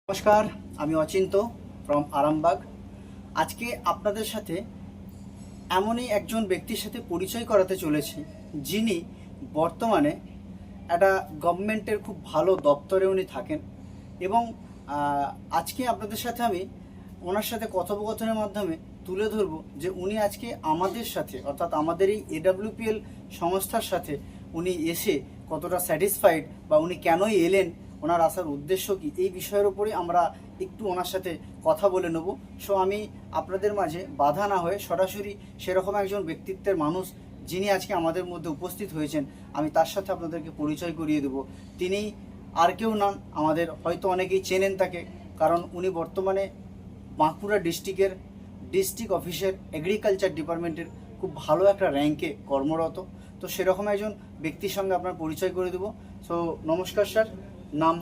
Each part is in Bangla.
নমস্কার, আমি অচিন্ত ফ্রম আরামবাগ। আজকে আপনাদের সাথে এমনই একজন ব্যক্তির সাথে পরিচয় করাতে চলেছি, যিনি বর্তমানে একটা গভর্নমেন্টের খুব ভালো দপ্তরে উনি থাকেন। এবং আজকে আপনাদের সাথে আমি ওনার সাথে কথোপকথনের মাধ্যমে তুলে ধরবো যে উনি আজকে আমাদের সাথে, অর্থাৎ আমাদের এই এডব্লিউপিএল সংস্থার সাথে উনি এসে কতটা স্যাটিসফাইড বা উনি কেনই এলেন, ওনার আসার উদ্দেশ্য কি, এই বিষয়ের উপরে আমরা একটু ওনার সাথে কথা বলে নেব। সো আমি আপনাদের মাঝে বাধা না হয়ে সরাসরি সেরকম একজন ব্যক্তিত্বের মানুষ যিনি আজকে আমাদের মধ্যে উপস্থিত হয়েছেন, আমি তার সাথে আপনাদেরকে পরিচয় করিয়ে দেব। তিনি আর কেউ নন, আমাদের হয়তো অনেকেই চেনেন তাকে, কারণ উনি বর্তমানে বাঁকুড়া ডিস্ট্রিক্ট অফিসের এগ্রিকালচার ডিপার্টমেন্টের খুব ভালো একটা র্যাঙ্কে কর্মরত। তো সেরকম একজন ব্যক্তির সঙ্গে আপনার পরিচয় করে দেবো। সো নমস্কার স্যার। নাম?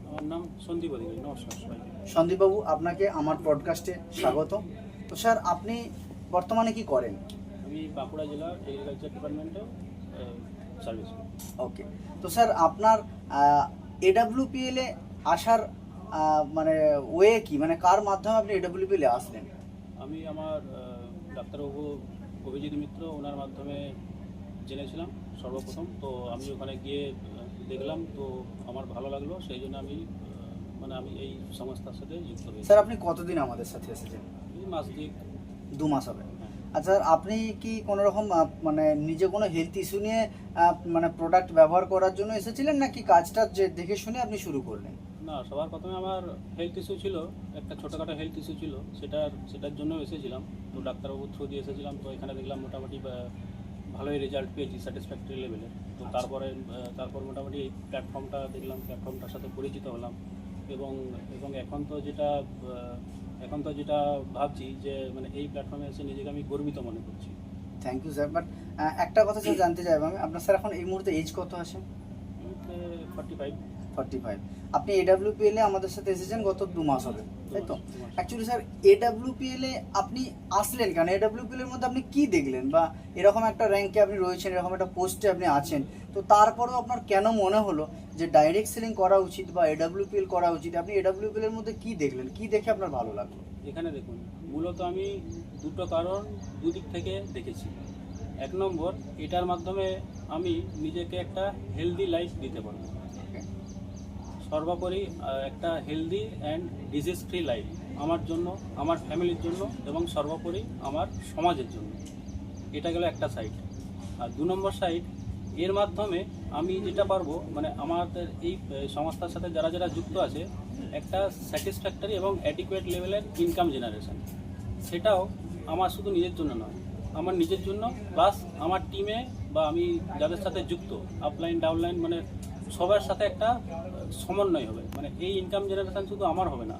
আমার নাম সন্দীপ অধিকারী। নমস্কার সবাইকে। সন্দীপবাবু, আপনাকে আমার পডকাস্টে স্বাগত। তো স্যার, আপনি বর্তমানে কি করেন? আমি বাঁকুড়া জেলার এগ্রিকালচার ডিপার্টমেন্টে সার্ভিস করি। ওকে। তো স্যার, আপনার এডব্লিউপিএল এ আসার মানে ওয়ে কি, মানে কার মাধ্যমে আপনি এডব্লিউপিএল এ আসলেন? আমি আমার ডাক্তারবাবু অভিজিৎ মিত্র, ওনার মাধ্যমে জেনেছিলাম সর্বপ্রথম। তো আমি ওখানে গিয়ে দেখলাম, তো আমার ভালো লাগলো, সেই জন্য আমি আমি এই সংস্থার সাথে যুক্ত হয়েছি। স্যার, আপনি কতদিন আমাদের সাথে এসেছেন? এই মাস দিক 2 মাস হবে। হ্যাঁ। আচ্ছা, আপনি কি কোনো রকম মানে নিজে কোনো হেলথ ইস্যু নিয়ে মানে প্রোডাক্ট ব্যবহার করার জন্য এসেছিলেন, নাকি কাজটা যে দেখে শুনে আপনি শুরু করলেন? না, সবার প্রথমে আমার হেলথ ইস্যু ছিল, একটা ছোটোখাটো হেলথ ইস্যু ছিল, সেটার জন্য এসেছিলাম। তো ডাক্তারবাবুর থ্রু দিয়ে এসেছিলাম। তো এখানে দেখলাম মোটামুটি ভালোই রেজাল্ট পেয়েছি, স্যাটিসফ্যাক্টরি লেভেলে। তো তারপর মোটামুটি এই প্ল্যাটফর্মটা দেখলাম, প্ল্যাটফর্মটার সাথে পরিচিত হলাম। এবং এবং এখন তো যেটা ভাবছি যে এই প্ল্যাটফর্মে এসে নিজেকে আমি গর্বিত মনে করছি। Thank you sir. বাট একটা কথা স্যার জানতে চাইবো আমি, আপনার স্যার এখন এই মুহূর্তে এজ কত আছে? 45। 45। আপনি এডব্লিউপিএল এ আমাদের সাথে এসেছেন গত 2 মাস হবে, তাই তো? অ্যাকচুয়ালি স্যার, এডব্লিউপিএল এ আপনি আসলেন কেন? এডব্লিউপিএল এর মধ্যে আপনি কি দেখলেন, বা এরকম একটা র্যাঙ্কে আপনি রয়েছেন, এরকম একটা পোস্টে আপনি আছেন, তো তারপরেও আপনার কেন মনে হলো যে ডাইরেক্ট সেলিং করা উচিত বা এডব্লিউপিএল করা উচিত? আপনি এডব্লিউপিএল এর মধ্যে কি দেখলেন, কি দেখে আপনার ভালো লাগলো? এখানে দেখুন, মূলত আমি দুটো কারণ দুদিক থেকে দেখেছি। 1 নম্বর, এটার মাধ্যমে আমি নিজেকে একটা হেলদি লাইফ দিতে পারবো। সর্বোপরি একটা healthy and disease free life আমার জন্য, আমার ফ্যামিলির জন্য, এবং সর্বোপরি আমার সমাজের জন্য। এটা গেল একটা সাইড। আর 2 নম্বর সাইড, এর মাধ্যমে আমি যেটা পারবো, আমাদের এই সংস্থার সাথে যারা যারা যুক্ত আছে, একটা স্যাটিসফ্যাক্টরি এবং অ্যাডিকুয়েট লেভেলের ইনকাম জেনারেশন। সেটাও আমার শুধু নিজের জন্য নয়, আমার নিজের জন্য প্লাস আমার টিমে বা আমি যাদের সাথে যুক্ত, আপলাইন ডাউনলাইন, সবার সাথে একটা সমন্বয় হবে। এই ইনকাম জেনারেশন শুধু আমার হবে না,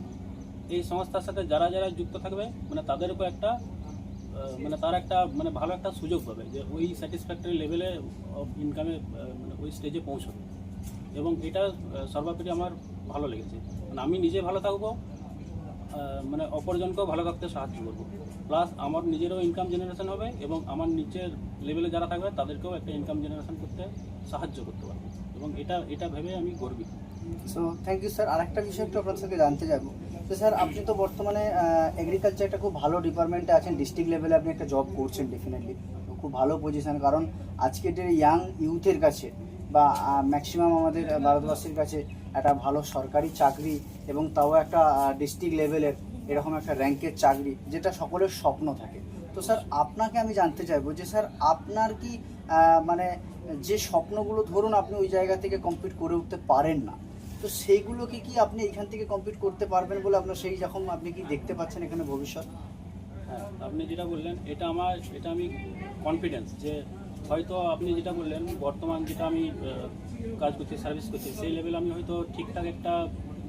এই সংস্থার সাথে যারা যারা যুক্ত থাকবে তাদেরকেও একটা তার একটা ভালো একটা সুযোগ পাবে যে ওই স্যাটিসফ্যাক্টরি লেভেলে অফ ইনকামে ওই স্টেজে পৌঁছবে। এবং এটা সর্বোপরি আমার ভালো লেগেছে। আমি নিজে ভালো থাকবো, অপরজনকেও ভালো থাকতে সাহায্য করবো, প্লাস আমার নিজেরও ইনকাম জেনারেশন হবে, এবং আমার নিচের লেভেলে যারা থাকবে তাদেরকেও একটা ইনকাম জেনারেশন করতে সাহায্য করতে পারবো। এবং এটা ভেবে আমি গর্বিত। So thank you sir. আরেকটা বিষয় একটু আপনার থেকে জানতে যাবো। তো স্যার, আপনি তো বর্তমানে এগ্রিকালচার একটা খুব ভালো ডিপার্টমেন্টে আছেন, ডিস্ট্রিক্ট লেভেলে আপনি একটা জব করছেন, ডেফিনেটলি খুব ভালো পজিশন। কারণ আজকের ইয়াং ইউথের কাছে বা ম্যাক্সিমাম আমাদের ভারতবাসীর কাছে একটা ভালো সরকারি চাকরি, এবং তাও একটা ডিস্ট্রিক্ট লেভেলের এরকম একটা র্যাঙ্কের চাকরি, যেটা সকলের স্বপ্ন থাকে। তো স্যার, আপনাকে আমি জানতে চাইবো যে স্যার, আপনার কি মানে যে স্বপ্নগুলো, ধরুন আপনি ওই জায়গা থেকে কমপ্লিট করে উঠতে পারেন না, তো সেইগুলোকে কি আপনি এখান থেকে কমপ্লিট করতে পারবেন বলে আপনার সেই যখন আপনি কি দেখতে পাচ্ছেন এখানে ভবিষ্যৎ? হ্যাঁ, আপনি যেটা বললেন এটা আমি কনফিডেন্স যে হয়তো আপনি যেটা বললেন বর্তমান যেটা আমি কাজ করছি, সার্ভিস করছি, সেই লেভেলে আমি হয়তো ঠিকঠাক একটা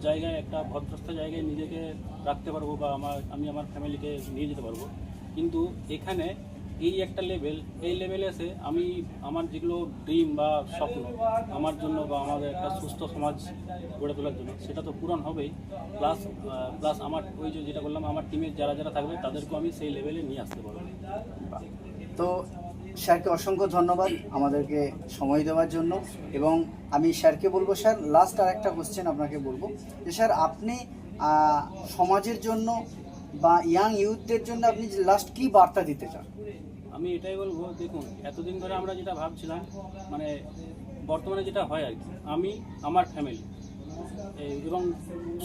জায়গায়, একটা ভদ্রস্থ জায়গায় নিজেকে রাখতে পারবো, বা আমি আমার ফ্যামিলিকে নিয়ে যেতে পারবো। কিন্তু এখানে এই একটা লেভেল, এই লেভেলে এসে আমি আমার যেগুলো ড্রিম বা স্বপ্ন আমার জন্য বা আমাদের একটা সুস্থ সমাজ গড়ে তোলার জন্য, সেটা তো পূরণ হবেই। প্লাস আমার ওই যেটা বললাম, আমার টিমের যারা যারা থাকবে তাদেরকেও আমি সেই লেভেলে নিয়ে আসতে পারবো। তো স্যারকে অসংখ্য ধন্যবাদ আমাদেরকে সময় দেওয়ার জন্য। এবং আমি স্যারকে বলবো, স্যার লাস্ট আর একটা কোশ্চেন আপনাকে বলবো যে স্যার আপনি সমাজের জন্য বা ইয়াং ইউথদের জন্য আপনি লাস্ট কি বার্তা দিতে চান? আমি এটাই বলবো, দেখুন এতদিন ধরে আমরা যেটা ভাবছিলাম, মানে বর্তমানে যেটা হয় আর কি, আমি আমার ফ্যামিলি এবং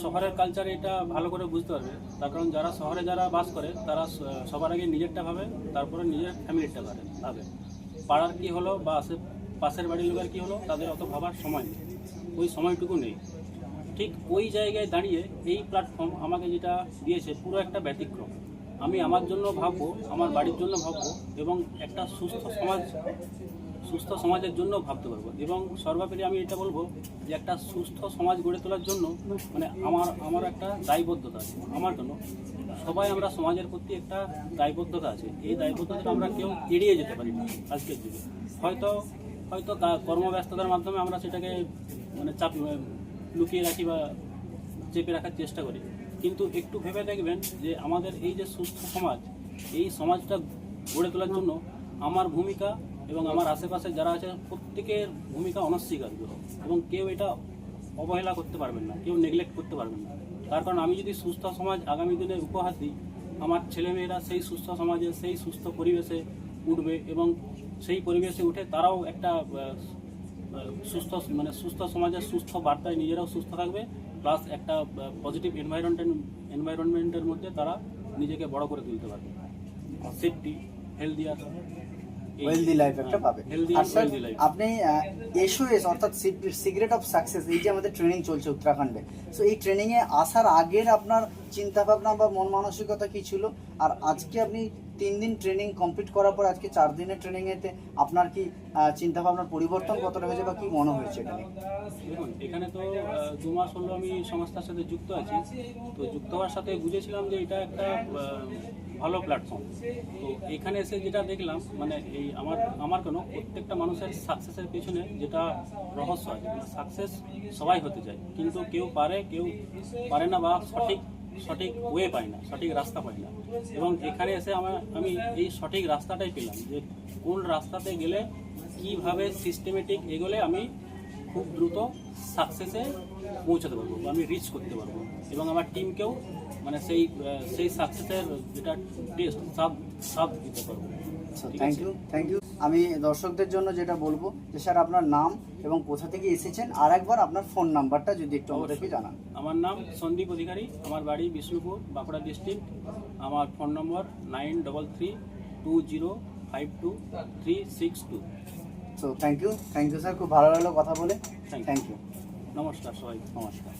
শহরের কালচারে এটা ভালো করে বুঝতে পারবে। তার কারণ যারা শহরে যারা বাস করে তারা সবার আগে নিজেরটা ভাবে, তারপরে নিজের ফ্যামিলিটা ভাবে। পাড়ার কী হলো বা পাশের বাড়ির লোকের কী হলো তাদের অত ভাবার সময় নেই, ওই সময়টুকু নেই। ঠিক ওই জায়গায় দাঁড়িয়ে এই প্ল্যাটফর্ম আমাকে যেটা দিয়েছে পুরো একটা ব্যতিক্রম। আমি আমার জন্য ভাববো, আমার বাড়ির জন্য ভাববো এবং একটা সুস্থ সমাজের জন্য ভাবতে পারবো। এবং সর্বোপরি আমি এটা বলবো যে একটা সুস্থ সমাজ গড়ে তোলার জন্য মানে আমার একটা দায়বদ্ধতা আছে আমার জন্য। সবাই আমরা সমাজের প্রতি একটা দায়বদ্ধতা আছে, এই দায়বদ্ধতাটা আমরা কেউ এড়িয়ে যেতে পারি না আজকের যুগে। হয়তো কর্মব্যস্ততার মাধ্যমে আমরা সেটাকে মানে লুকিয়ে রাখি বা চেপে রাখার চেষ্টা করি, কিন্তু একটু ভেবে দেখবেন যে আমাদের এই যে সুস্থ সমাজ, এই সমাজটা গড়ে তোলার জন্য আমার ভূমিকা এবং আমার আশেপাশে যারা আছে প্রত্যেকের ভূমিকা অনস্বীকার্য এবং কেউ এটা অবহেলা করতে পারবেন না, কেউ নেগলেক্ট করতে পারবেন না। তার কারণ আমি যদি সুস্থ সমাজ আগামী দিনে উপহার দিই, আমার ছেলেমেয়েরা সেই সুস্থ সমাজে সেই সুস্থ পরিবেশে উঠবে এবং সেই পরিবেশে উঠে তারাও একটা সুস্থ সমাজের সুস্থ বার্তায় নিজেরাও সুস্থ থাকবে, প্লাস একটা পজিটিভ এনভায়রনমেন্টের মধ্যে তারা নিজেকে বড় করে তুলতে পারবে। সেফটি, ওয়েলদি লাইফ একটা পাবে। আর স্যার আপনি এসওএস অর্থাৎ সিক্রেট অফ সাকসেস, এই যে আমাদের ট্রেনিং চলছে উত্তরাখণ্ডে, সো এই ট্রেনিংয়ে আসার আগের আপনার চিন্তাভাবনা বা মন মানসিকতা কী ছিল? আর আজকে আপনি 3 দিন ট্রেনিং কমপ্লিট করার পর আজকে 4 দিনের ট্রেনিংয়েতে আপনার কি চিন্তাভাবনার পরিবর্তন কতটা হয়েছে বা কী মনে হয়েছে এখানে? দেখুন এখানে তো 2 মাস হলো আমি সংস্থার সাথে যুক্ত আছি। তো যুক্ত হওয়ার সাথে বুঝেছিলাম যে এটা একটা ভালো প্ল্যাটফর্ম। তো এখানে এসে যেটা দেখলাম, মানে এই আমার কেন প্রত্যেকটা মানুষের সাকসেসের পেছনে যেটা রহস্য আছে, সাকসেস সবাই হতে চায়, কিন্তু কেউ পারে না বা সঠিক ওয়ে পাই না, সঠিক রাস্তা পাই না। এবং এখানে এসে আমি এই সঠিক রাস্তাটাই পেলাম, যে কোন রাস্তাতে গেলে কিভাবে সিস্টেমেটিক এগোলে আমি খুব দ্রুত সাকসেসে পৌঁছাতে পারবো বা আমি রিচ করতে পারবো এবং আমার টিমকেও মানে সেই সাকসেসের যেটা টেস্ট সাব দিতে পারবো। Thank you. আমি দর্শকদের জন্য যেটা বলবো যে স্যার আপনার নাম এবং কোথা থেকে এসেছেন আর একবার আপনার ফোন নাম্বারটা যদি একটু আমাদেরকে জানান। আমার নাম সন্দীপ অধিকারী, আমার বাড়ি বিষ্ণুপুর, বাঁকুড়া ডিস্ট্রিক্ট। আমার phone number 9332052362। So thank you sir, খুব ভালো লাগলো কথা বলে। Thank you. নমস্কার সবাই, নমস্কার।